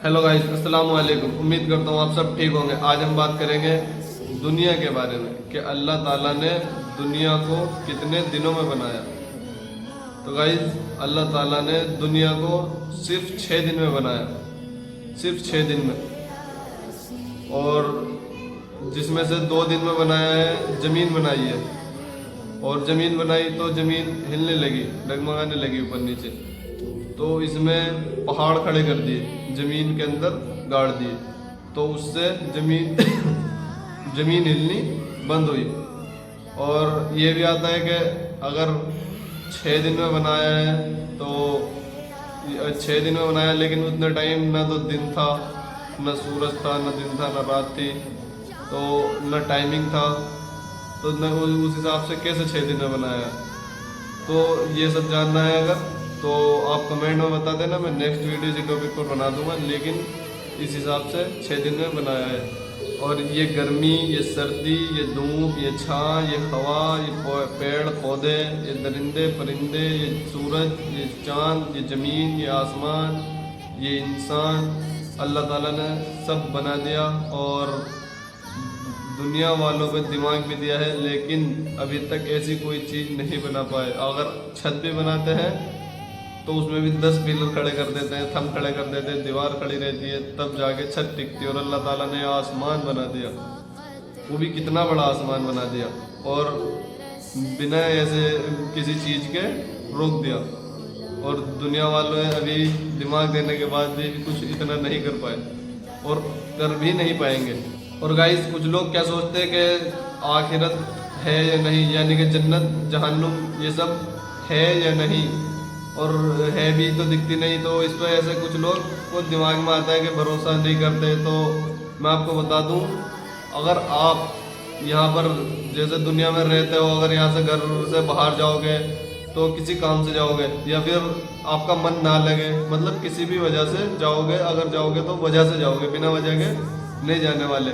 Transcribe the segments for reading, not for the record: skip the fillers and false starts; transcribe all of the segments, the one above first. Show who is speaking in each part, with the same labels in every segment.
Speaker 1: Hello guys, अस्सलाम वालेकुम। उम्मीद करता हूँ आप सब ठीक होंगे। आज हम बात करेंगे दुनिया के बारे में कि अल्लाह ताला ने दुनिया को कितने दिनों में बनाया। तो गाइस, अल्लाह ताला ने दुनिया को सिर्फ 6 दिन में बनाया, सिर्फ 6 दिन में। और जिसमें से 2 दिन में बनाया है, ज़मीन बनाई है। और ज़मीन बनाई तो ज़मीन हिलने लगी, डगमगाने लगी ऊपर नीचे। तो इसमें पहाड़ खड़े कर दिए, ज़मीन के अंदर गाड़ दिए, तो उससे ज़मीन ज़मीन हिलनी बंद हुई। और ये भी आता है कि अगर 6 दिन में बनाया है तो 6 दिन में बनाया, लेकिन उतने टाइम ना तो दिन था, न सूरज था, न दिन था, न रात थी, तो न टाइमिंग था, तो न उस हिसाब से कैसे 6 दिन में बनाया। तो ये सब जानना है अगर, तो आप कमेंट में बता देना, मैं नेक्स्ट वीडियो इसी टॉपिक पर बना दूंगा। लेकिन इस हिसाब से 6 दिन में बनाया है। और ये गर्मी, ये सर्दी, ये धूप, ये छाँ, ये हवा, ये पेड़ पौधे, ये दरिंदे परिंदे, ये सूरज, ये चाँद, ये ज़मीन, ये आसमान, ये इंसान, अल्लाह ताला ने सब बना दिया। और दुनिया वालों पे दिमाग भी दिया है, लेकिन अभी तक ऐसी कोई चीज़ नहीं बना पाए। अगर छत भी बनाते हैं तो उसमें भी 10 पिलर खड़े कर देते हैं, थंब खड़े कर देते हैं, दीवार खड़ी रहती है, तब जाके छत टिकती है। और अल्लाह ताला ने आसमान बना दिया, वो भी कितना बड़ा आसमान बना दिया, और बिना ऐसे किसी चीज़ के रोक दिया। और दुनिया वालों ने अभी दिमाग देने के बाद भी कुछ इतना नहीं कर पाए, और कर भी नहीं पाएंगे। और गाइस, कुछ लोग क्या सोचते हैं कि आखिरत है या नहीं, यानी कि जन्नत जहन्नुम ये सब है या नहीं, और है भी तो दिखती नहीं। तो इस पर ऐसे कुछ लोग को दिमाग में आता है कि भरोसा नहीं करते। तो मैं आपको बता दूं, अगर आप यहाँ पर जैसे दुनिया में रहते हो, अगर यहाँ से घर से बाहर जाओगे तो किसी काम से जाओगे, या फिर आपका मन ना लगे, मतलब किसी भी वजह से जाओगे, अगर जाओगे तो वजह से जाओगे, बिना वजह के नहीं जाने वाले।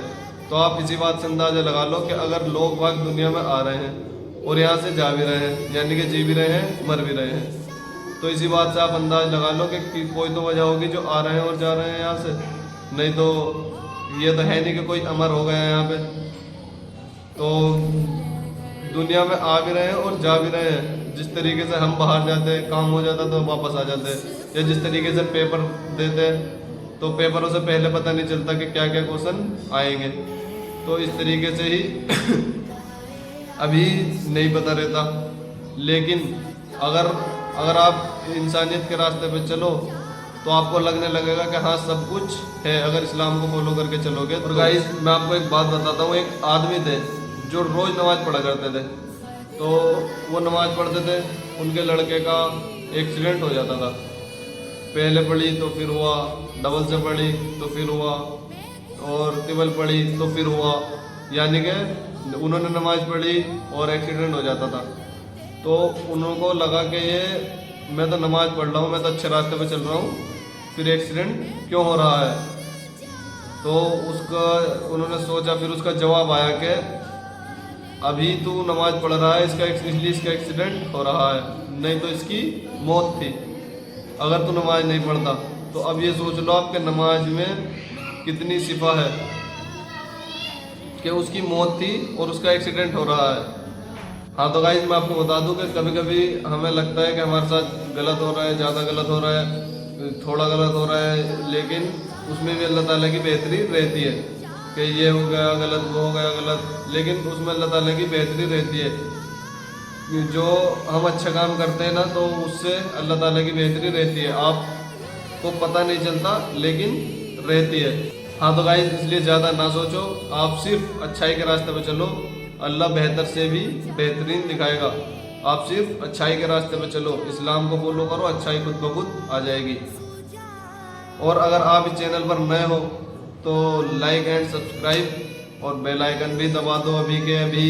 Speaker 1: तो आप इसी बात से अंदाज़ा लगा लो कि अगर लोग बाग दुनिया में आ रहे हैं और यहाँ से जा भी रहे हैं, यानी कि जी भी रहे हैं, मर भी रहे हैं, तो इसी बात से आप अंदाज लगा लो कि कोई तो वजह होगी जो आ रहे हैं और जा रहे हैं यहाँ से। नहीं तो ये तो है नहीं कि कोई अमर हो गया है यहाँ पे। तो दुनिया में आ भी रहे हैं और जा भी रहे हैं। जिस तरीके से हम बाहर जाते हैं, काम हो जाता तो वापस आ जाते हैं, या जिस तरीके से पेपर देते हैं तो पेपरों से पहले पता नहीं चलता कि क्या क्या क्वेश्चन आएंगे। तो इस तरीके से ही अभी नहीं पता रहता। लेकिन अगर आप इंसानियत के रास्ते पे चलो तो आपको लगने लगेगा कि हाँ सब कुछ है, अगर इस्लाम को फॉलो करके चलोगे। और गाइस, मैं आपको एक बात बताता हूँ। एक आदमी थे जो रोज़ नमाज़ पढ़ा करते थे। तो वो नमाज़ पढ़ते थे, उनके लड़के का एक्सीडेंट हो जाता था। पहले पढ़ी तो फिर हुआ, डबल से पढ़ी तो फिर हुआ, और ट्रिपल पढ़ी तो फिर हुआ, यानी कि उन्होंने नमाज़ पढ़ी और एक्सीडेंट हो जाता था। तो उनको लगा कि ये मैं तो नमाज़ पढ़ रहा हूँ, मैं तो अच्छे रास्ते पे चल रहा हूँ, फिर एक्सीडेंट क्यों हो रहा है। तो उन्होंने सोचा, फिर उसका जवाब आया कि अभी तू नमाज़ पढ़ रहा है, इसलिए इसका एक्सीडेंट हो रहा है, नहीं तो इसकी मौत थी अगर तू नमाज नहीं पढ़ता। तो अब ये सोच लो आपके नमाज में कितनी सिफा है कि उसकी मौत थी और उसका एक्सीडेंट हो रहा है। हाँ, तो गाइस, मैं आपको बता दूं कि कभी कभी हमें लगता है कि हमारे साथ गलत हो रहा है, ज़्यादा गलत हो रहा है, थोड़ा गलत हो रहा है, लेकिन उसमें भी अल्लाह ताला की बेहतरी रहती है कि ये हो गया गलत, वो हो गया गलत, लेकिन उसमें अल्लाह ताला की बेहतरी रहती है। जो हम अच्छा काम करते हैं ना, तो उससे अल्लाह ताला की बेहतरी रहती है, आपको पता नहीं चलता लेकिन रहती है। हाँ, तो गाइस, इसलिए ज़्यादा ना सोचो, आप सिर्फ अच्छाई के रास्ते पर चलो, अल्लाह बेहतर से भी बेहतरीन दिखाएगा। आप सिर्फ अच्छाई के रास्ते पे चलो, इस्लाम को फॉलो करो, अच्छाई खुद ब खुद आ जाएगी। और अगर आप इस चैनल पर नए हो तो लाइक एंड सब्सक्राइब और बेल आइकन भी दबा दो अभी के अभी।